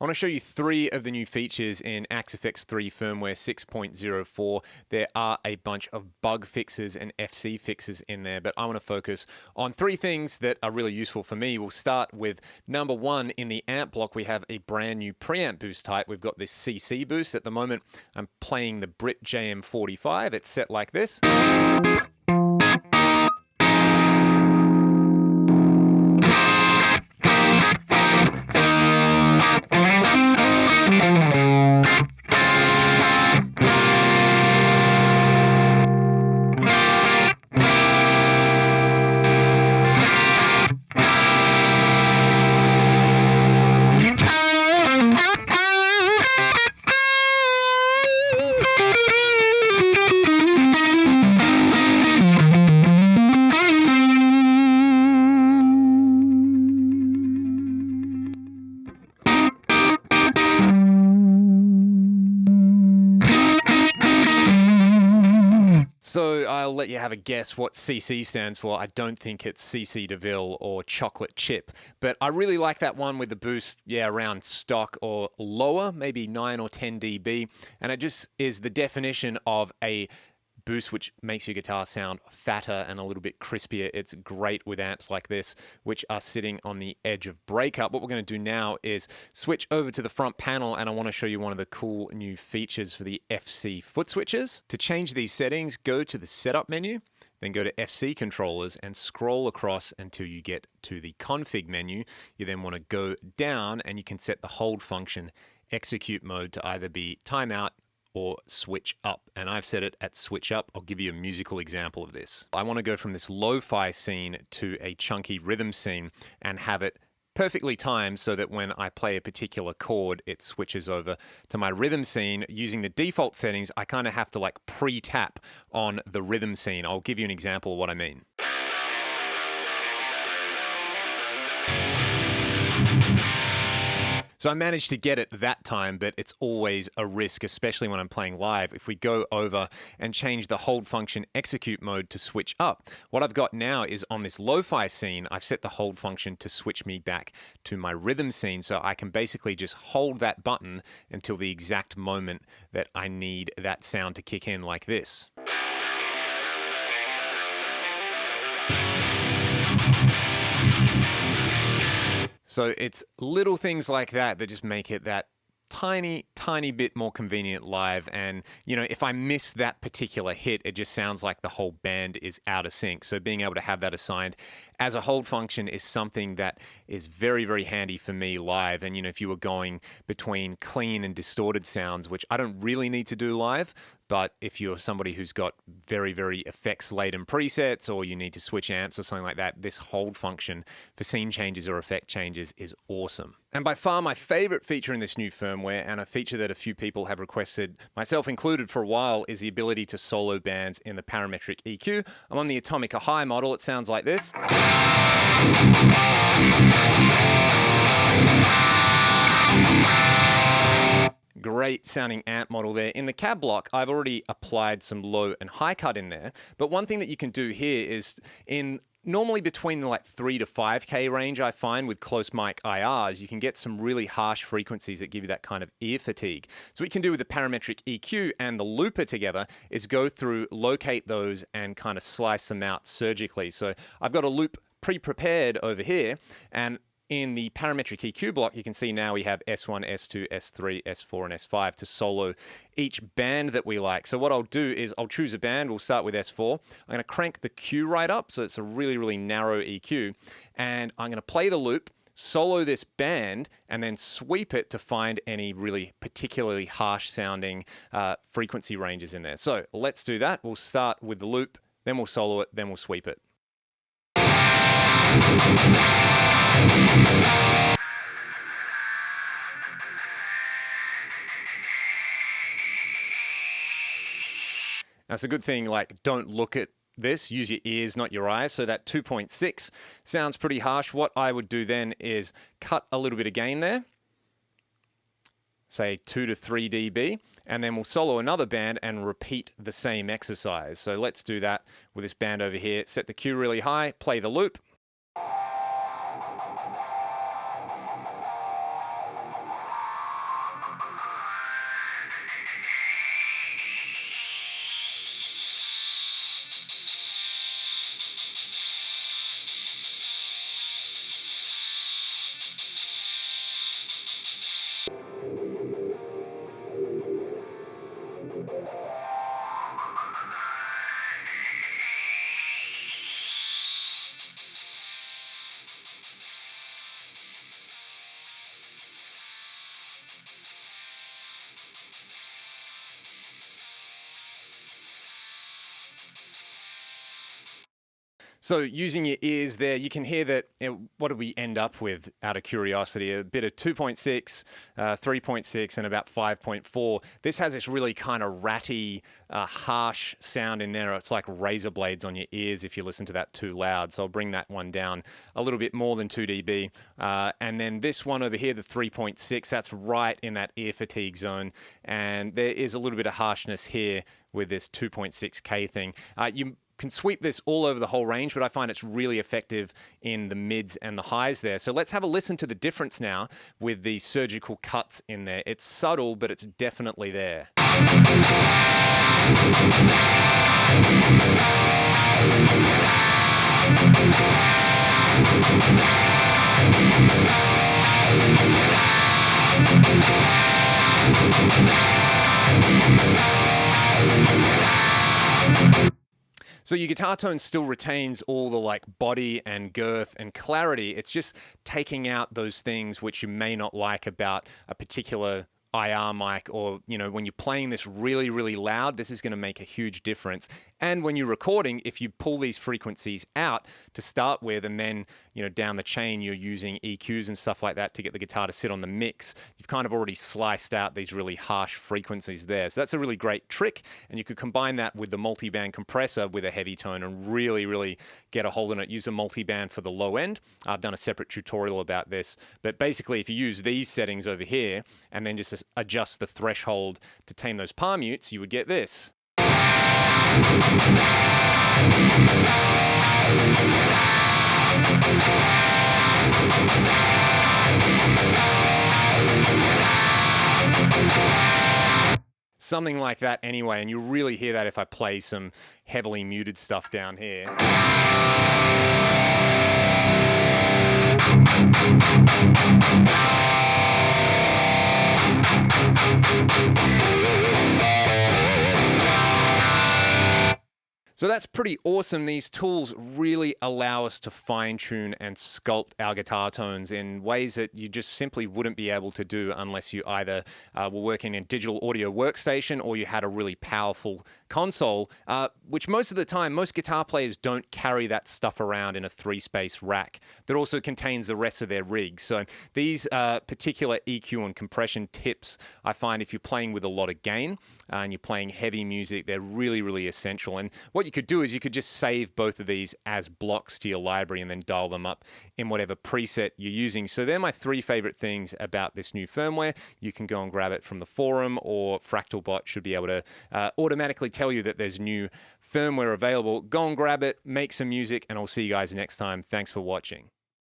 I want to show you 3 of the new features in AxeFX 3 firmware 6.04. There are a bunch of bug fixes and FC fixes in there, but I want to focus on 3 things that are really useful for me. We'll start with number 1. In the amp block, we have a brand new preamp boost type. We've got this CC boost. At the moment, I'm playing the Brit JM45. It's set like this. So I'll let you have a guess what CC stands for. I don't think it's CC DeVille or chocolate chip, but I really like that one with the boost, around stock or lower, maybe 9 or 10 dB. And it just is the definition of a boost which makes your guitar sound fatter and a little bit crispier. It's great with amps like this, which are sitting on the edge of breakup. What we're going to do now is switch over to the front panel, and I want to show you one of the cool new features for the FC foot switches. To change these settings, go to the setup menu, then go to FC controllers and scroll across until you get to the config menu. You then want to go down and you can set the hold function execute mode to either be timeout or switch up, and I've set it at switch up. I'll give you a musical example of this. I want to go from this lo-fi scene to a chunky rhythm scene and have it perfectly timed so that when I play a particular chord, it switches over to my rhythm scene. Using the default settings, I kind of have to like pre-tap on the rhythm scene. I'll give you an example of what I mean. So I managed to get it that time, but it's always a risk, especially when I'm playing live. If we go over and change the hold function execute mode to switch up, what I've got now is on this lo-fi scene, I've set the hold function to switch me back to my rhythm scene. So I can basically just hold that button until the exact moment that I need that sound to kick in, like this. So it's little things like that that just make it that tiny bit more convenient live. And, if I miss that particular hit, it just sounds like the whole band is out of sync. So being able to have that assigned as a hold function is something that is very, very handy for me live. And, if you were going between clean and distorted sounds, which I don't really need to do live, but if you're somebody who's got very, very effects-laden presets, or you need to switch amps or something like that, this hold function for scene changes or effect changes is awesome. And by far my favorite feature in this new firmware, and a feature that a few people have requested, myself included for a while, is the ability to solo bands in the Parametric EQ. I'm on the Atomica High model. It sounds like this. Great sounding amp model there. In the cab block, I've already applied some low and high cut in there. But one thing that you can do here is normally between the 3 to 5K range, I find with close mic IRs, you can get some really harsh frequencies that give you that kind of ear fatigue. So what you can do with the Parametric EQ and the looper together is go through, locate those, and kind of slice them out surgically. So I've got a loop pre-prepared over here, and in the Parametric EQ block, you can see now we have S1, S2, S3, S4, and S5 to solo each band that we like. So what I'll do is I'll choose a band. We'll start with S4. I'm going to crank the Q right up, so it's a really, really narrow EQ. And I'm going to play the loop, solo this band, and then sweep it to find any really particularly harsh sounding frequency ranges in there. So let's do that. We'll start with the loop, then we'll solo it, then we'll sweep it. That's a good thing, don't look at this, use your ears, not your eyes. So that 2.6 sounds pretty harsh. What I would do then is cut a little bit of gain there, say 2 to 3 dB, and then we'll solo another band and repeat the same exercise. So let's do that with this band over here. Set the Q really high, play the loop. And So using your ears there, you can hear that, what did we end up with out of curiosity? A bit of 2.6, 3.6, and about 5.4. This has this really kind of ratty, harsh sound in there. It's like razor blades on your ears if you listen to that too loud. So I'll bring that one down a little bit more than 2 dB. And then this one over here, the 3.6, that's right in that ear fatigue zone. And there is a little bit of harshness here with this 2.6K thing. You can sweep this all over the whole range, but I find it's really effective in the mids and the highs there. So let's have a listen to the difference now with the surgical cuts in there. It's subtle, but it's definitely there. So your guitar tone still retains all the like body and girth and clarity. It's just taking out those things which you may not like about a particular IR mic, or, you know, when you're playing this really, really loud, this is going to make a huge difference. And when you're recording, if you pull these frequencies out to start with, and then, you know, down the chain, you're using EQs and stuff like that to get the guitar to sit on the mix, you've kind of already sliced out these really harsh frequencies there. So that's a really great trick. And you could combine that with the multi-band compressor with a heavy tone and really, really get a hold on it. Use a multi-band for the low end. I've done a separate tutorial about this. But basically, if you use these settings over here and then just adjust the threshold to tame those palm mutes, you would get this. Something like that anyway, and you really hear that if I play some heavily muted stuff down here. So that's pretty awesome. These tools really allow us to fine-tune and sculpt our guitar tones in ways that you just simply wouldn't be able to do unless you either were working in a digital audio workstation or you had a really powerful console, which most of the time, most guitar players don't carry that stuff around in a 3-space rack that also contains the rest of their rig. So these particular EQ and compression tips, I find if you're playing with a lot of gain and you're playing heavy music, they're really, really essential. And what you could do is you could just save both of these as blocks to your library and then dial them up in whatever preset you're using. So they're my 3 favorite things about this new firmware. You can go and grab it from the forum, or Fractalbot should be able to automatically tell you that there's new firmware available. Go and grab it, make some music, and I'll see you guys next time. Thanks for watching.